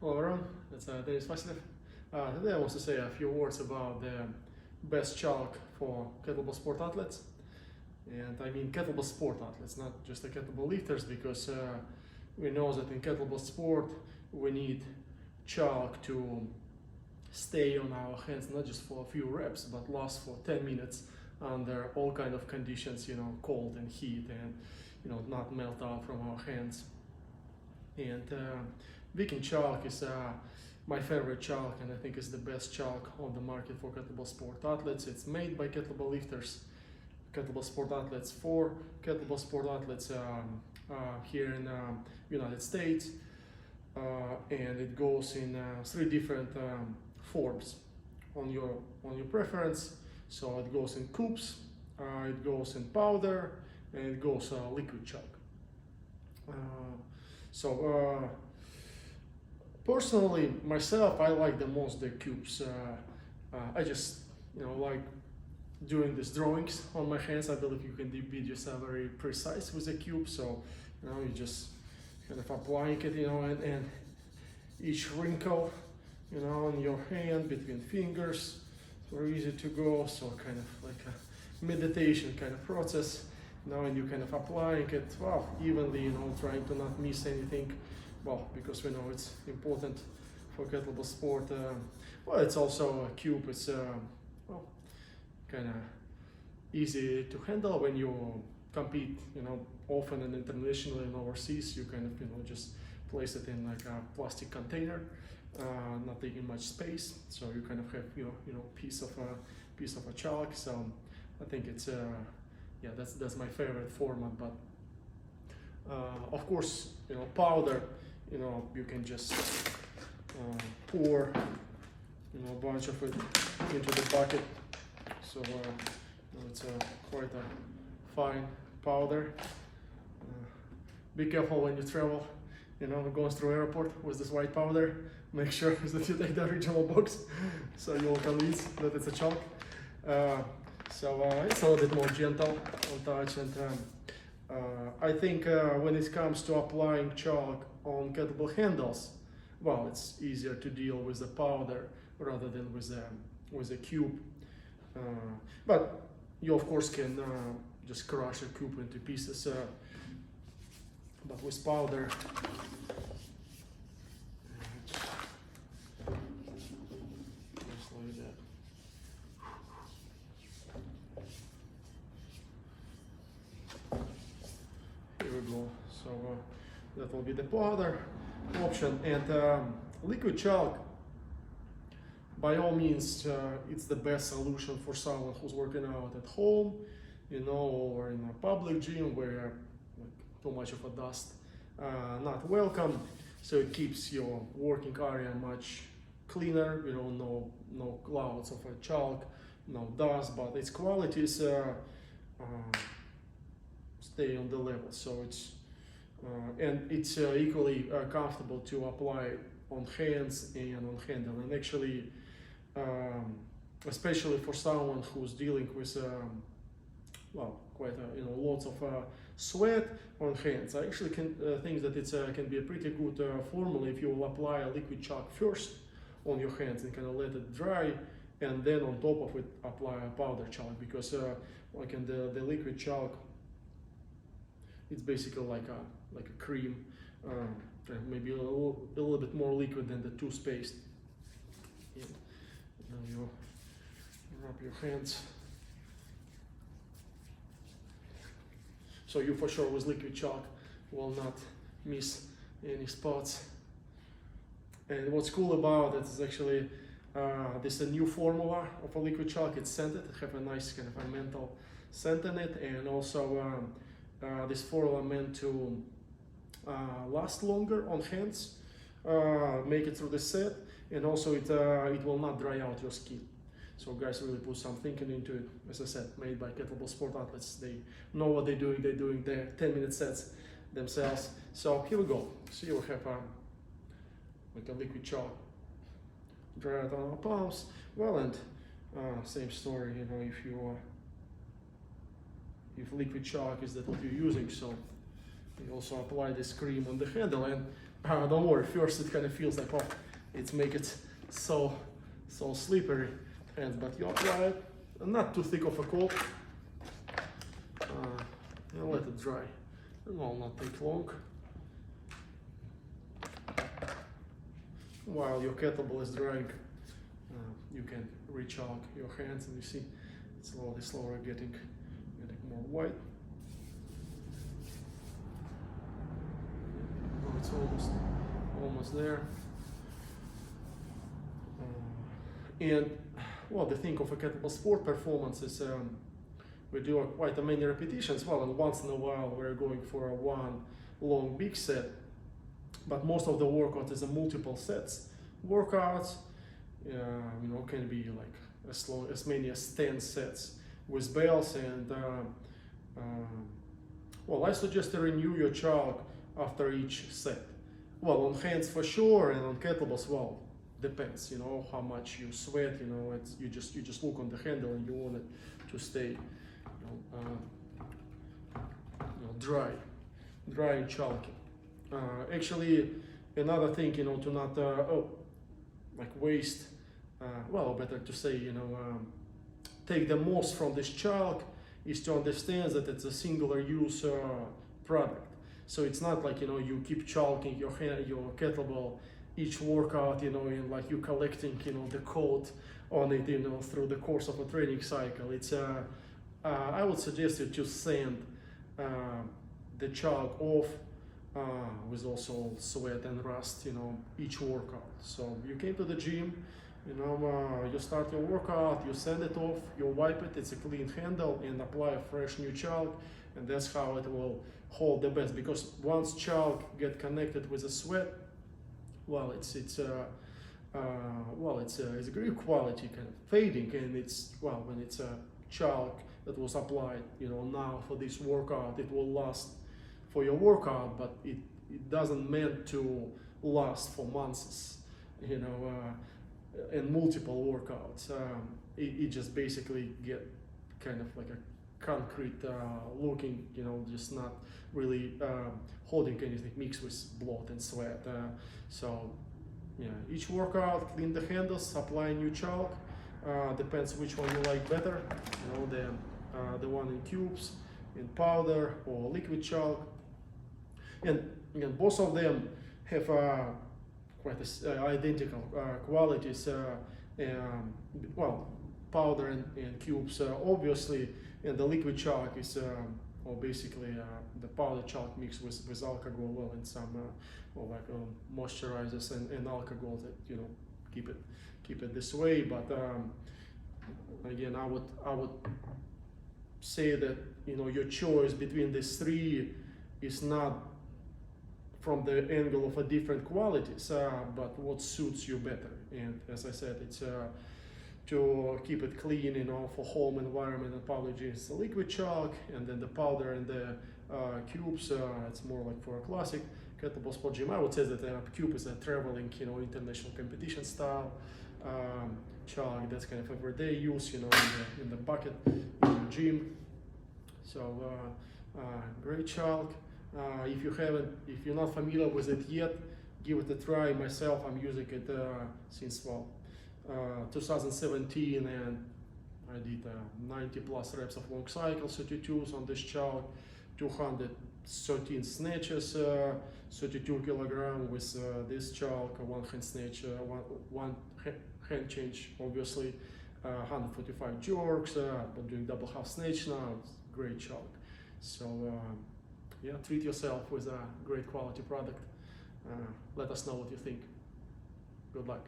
Hello everyone, it's Denis Vasilev. Today I want to say a few words about the best chalk for kettlebell sport athletes. And I mean kettlebell sport athletes, not just the kettlebell lifters, because we know that in kettlebell sport we need chalk to stay on our hands, not just for a few reps, but last for 10 minutes under all kind of conditions, cold and heat, and not melt out from our hands. And VIKN chalk is my favorite chalk, and I think it's the best chalk on the market for kettlebell sport athletes. It's made by kettlebell lifters, kettlebell sport athletes, for kettlebell sport athletes here in United States, and it goes in 3 different forms on your preference. So it goes in cubes, it goes in powder, and it goes liquid chalk. Personally, myself, I like the most the cubes. I just, like doing these drawings on my hands. I believe you can be just very precise with the cube. So, you just kind of applying it, and each wrinkle, on your hand between fingers, very easy to go. So kind of like a meditation kind of process. And you kind of applying it, evenly, trying to not miss anything. Because we know it's important for kettlebell sport. It's also a cube. It's kind of easy to handle when you compete, often and internationally and overseas. You kind of, just place it in like a plastic container, not taking much space. So you kind of have, piece of a chalk. So I think it's, that's my favorite format. But of course, powder. You can just pour, a bunch of it into the bucket. So it's quite a fine powder. Be careful when you travel, going through airport with this white powder. Make sure that you take the original box, so you will convince that it's a chalk. It's a little bit more gentle on touch, and I think when it comes to applying chalk on kettlebell handles, it's easier to deal with the powder rather than with a cube. But you of course can just crush a cube into pieces. But with powder, just like that. Here we go. So that will be the powder option, and liquid chalk. By all means, it's the best solution for someone who's working out at home, or in a public gym where too much of a dust not welcome. So it keeps your working area much cleaner. No clouds of a chalk, no dust, but its qualities stay on the level. So it's and it's equally comfortable to apply on hands and on handle. And actually, especially for someone who's dealing with quite lots of sweat on hands, I actually can think that it can be a pretty good formula if you will apply a liquid chalk first on your hands and kind of let it dry, and then on top of it apply a powder chalk, because like in the liquid chalk, it's basically like a cream, maybe a little bit more liquid than the toothpaste. And now you rub your hands. So you for sure with liquid chalk will not miss any spots. And what's cool about it is actually this is a new formula of a liquid chalk. It's scented. It have a nice kind of a menthol scent in it, and also this formula meant to last longer on hands, make it through the set, and also it will not dry out your skin. So guys really put some thinking into it. As I said, made by kettlebell sport athletes. They know what they're doing. They're doing their 10-minute sets themselves. So here we go. So you have like a liquid chalk. Dry it on our palms. And same story. If liquid chalk is that what you're using, so you also apply this cream on the handle, and Don't worry, first it kind of feels like, oh, it's make it so slippery hands, but you apply it, not too thick of a coat, and let it dry. It will not take long. While your kettlebell is drying, you can rechalk your hands, and you see it's slowly getting more white. Oh, it's almost there. And well, the thing of a kettlebell sport performance is we do quite a many repetitions. Well, and once in a while we're going for one long big set, but most of the workout is a multiple sets workouts. Can be like as many as 10 sets with bells, and well, I suggest to renew your chalk after each set. Well, on hands for sure, and on kettlebells, well, depends, how much you sweat, you just look on the handle and you want it to stay, dry and chalky. Actually, another thing, to not waste, better to say, take the most from this chalk is to understand that it's a singular use product. So it's not like, you keep chalking your kettlebell each workout, and like you collecting, the coat on it, through the course of a training cycle. It's I would suggest you to sand the chalk off with also sweat and rust, each workout. So you came to the gym, you start your workout, you sand it off, you wipe it, it's a clean handle, and apply a fresh new chalk, and that's how it will hold the best. Because once chalk get connected with the sweat, well, it's grip quality kind of fading, and when it's a chalk that was applied, now for this workout, it will last for your workout, but it doesn't meant to last for months, and multiple workouts. It just basically get kind of like a concrete looking, just not really holding anything mixed with blood and sweat. So each workout, clean the handles, apply new chalk. Depends which one you like better, the one in cubes, in powder, or liquid chalk. And both of them have quite identical qualities. Powder and cubes, obviously, and the liquid chalk is basically the powder chalk mixed with alcohol, and some moisturizers and alcohol that keep it this way. But again, I would say that your choice between these three is not from the angle of a different qualities, but what suits you better. And as I said, it's to keep it clean, for home environment and powder is the liquid chalk, and then the powder and the cubes, it's more like for a classic kettlebell sport gym. I would say that the cube is a traveling, international competition style chalk that's kind of everyday use, in the bucket in the gym. So great chalk. If you're not familiar with it yet, give it a try. Myself, I'm using it since 2017, and I did 90 plus reps of long cycles, 32s on this chalk, 213 snatches, 32 kilogram with this chalk, one hand snatch, one hand change, obviously, 145 jerks, but doing double half snatch now. It's great chalk. So treat yourself with a great quality product. Let us know what you think. Good luck.